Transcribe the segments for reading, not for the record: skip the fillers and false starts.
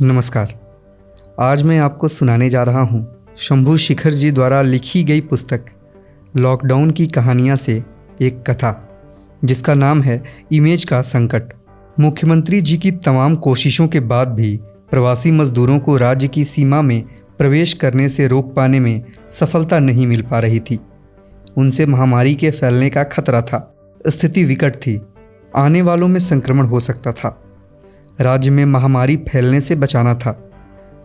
नमस्कार। आज मैं आपको सुनाने जा रहा हूँ शंभू शिखर जी द्वारा लिखी गई पुस्तक लॉकडाउन की कहानियाँ से एक कथा, जिसका नाम है इमेज का संकट। मुख्यमंत्री जी की तमाम कोशिशों के बाद भी प्रवासी मजदूरों को राज्य की सीमा में प्रवेश करने से रोक पाने में सफलता नहीं मिल पा रही थी। उनसे महामारी के फैलने का खतरा था। स्थिति विकट थी। आने वालों में संक्रमण हो सकता था। राज्य में महामारी फैलने से बचाना था।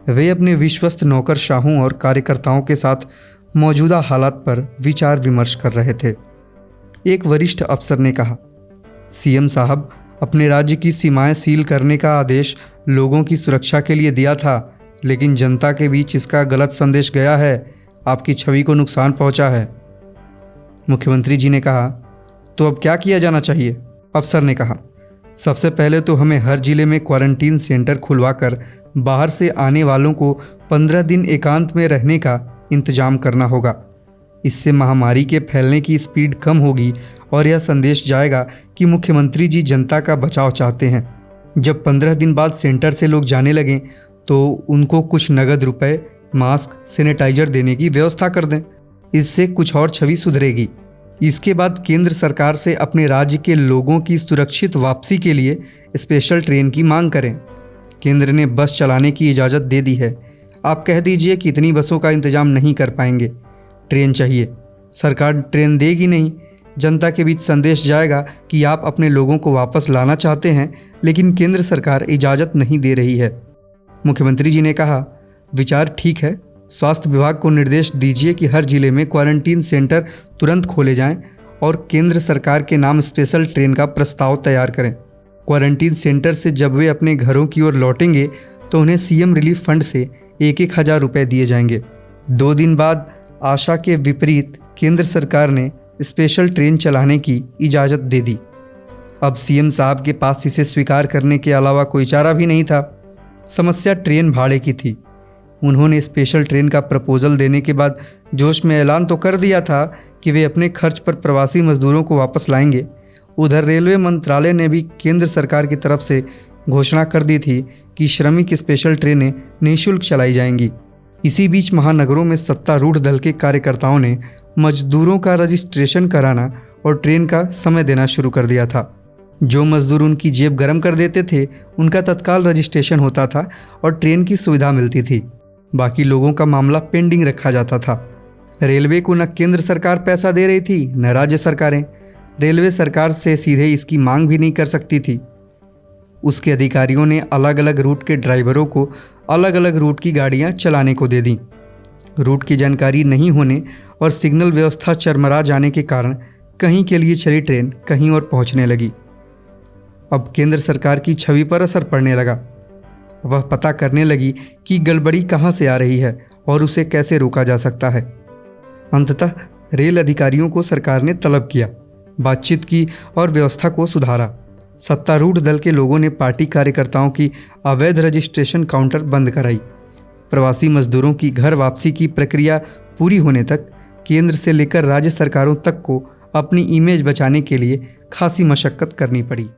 वे अपने विश्वस्त नौकरशाहों और कार्यकर्ताओं के साथ मौजूदा हालात पर विचार विमर्श कर रहे थे। एक वरिष्ठ अफसर ने कहा, सीएम साहब, अपने राज्य की सीमाएं सील करने का आदेश लोगों की सुरक्षा के लिए दिया था, लेकिन जनता के बीच इसका गलत संदेश गया है, आपकी छवि को नुकसान पहुंचा है। मुख्यमंत्री जी ने कहा, तो अब क्या किया जाना चाहिए? अफसर ने कहा, सबसे पहले तो हमें हर जिले में क्वारंटीन सेंटर खुलवाकर बाहर से आने वालों को 15 दिन एकांत में रहने का इंतजाम करना होगा। इससे महामारी के फैलने की स्पीड कम होगी और यह संदेश जाएगा कि मुख्यमंत्री जी जनता का बचाव चाहते हैं। जब 15 दिन बाद सेंटर से लोग जाने लगें तो उनको कुछ नगद रुपए, मास्क, सैनिटाइजर देने की व्यवस्था कर दें। इससे कुछ और छवि सुधरेगी। इसके बाद केंद्र सरकार से अपने राज्य के लोगों की सुरक्षित वापसी के लिए स्पेशल ट्रेन की मांग करें। केंद्र ने बस चलाने की इजाज़त दे दी है। आप कह दीजिए कि इतनी बसों का इंतजाम नहीं कर पाएंगे, ट्रेन चाहिए। सरकार ट्रेन देगी नहीं, जनता के बीच संदेश जाएगा कि आप अपने लोगों को वापस लाना चाहते हैं, लेकिन केंद्र सरकार इजाज़त नहीं दे रही है। मुख्यमंत्री जी ने कहा, विचार ठीक है। स्वास्थ्य विभाग को निर्देश दीजिए कि हर जिले में क्वारंटीन सेंटर तुरंत खोले जाएं और केंद्र सरकार के नाम स्पेशल ट्रेन का प्रस्ताव तैयार करें। क्वारंटीन सेंटर से जब वे अपने घरों की ओर लौटेंगे तो उन्हें सीएम रिलीफ फंड से 1,000 रुपये दिए जाएंगे। 2 दिन बाद आशा के विपरीत केंद्र सरकार ने स्पेशल ट्रेन चलाने की इजाज़त दे दी। अब सीएम साहब के पास इसे स्वीकार करने के अलावा कोई चारा भी नहीं था। समस्या ट्रेन भाड़े की थी। उन्होंने स्पेशल ट्रेन का प्रपोजल देने के बाद जोश में ऐलान तो कर दिया था कि वे अपने खर्च पर प्रवासी मजदूरों को वापस लाएंगे। उधर रेलवे मंत्रालय ने भी केंद्र सरकार की तरफ से घोषणा कर दी थी कि श्रमिक स्पेशल ट्रेनें निःशुल्क चलाई जाएंगी। इसी बीच महानगरों में सत्तारूढ़ दल के कार्यकर्ताओं ने मजदूरों का रजिस्ट्रेशन कराना और ट्रेन का समय देना शुरू कर दिया था। जो मजदूर उनकी जेब गर्म कर देते थे, उनका तत्काल रजिस्ट्रेशन होता था और ट्रेन की सुविधा मिलती थी। बाकी लोगों का मामला पेंडिंग रखा जाता था। रेलवे को न केंद्र सरकार पैसा दे रही थी, न राज्य सरकारें। रेलवे सरकार से सीधे इसकी मांग भी नहीं कर सकती थी। उसके अधिकारियों ने अलग अलग रूट के ड्राइवरों को अलग अलग रूट की गाड़ियां चलाने को दे दी। रूट की जानकारी नहीं होने और सिग्नल व्यवस्था चरमरा जाने के कारण कहीं के लिए चली ट्रेन कहीं और पहुंचने लगी। अब केंद्र सरकार की छवि पर असर पड़ने लगा। वह पता करने लगी कि गड़बड़ी कहाँ से आ रही है और उसे कैसे रोका जा सकता है। अंततः रेल अधिकारियों को सरकार ने तलब किया, बातचीत की और व्यवस्था को सुधारा। सत्तारूढ़ दल के लोगों ने पार्टी कार्यकर्ताओं की अवैध रजिस्ट्रेशन काउंटर बंद कराई। प्रवासी मजदूरों की घर वापसी की प्रक्रिया पूरी होने तक केंद्र से लेकर राज्य सरकारों तक को अपनी इमेज बचाने के लिए खासी मशक्कत करनी पड़ी।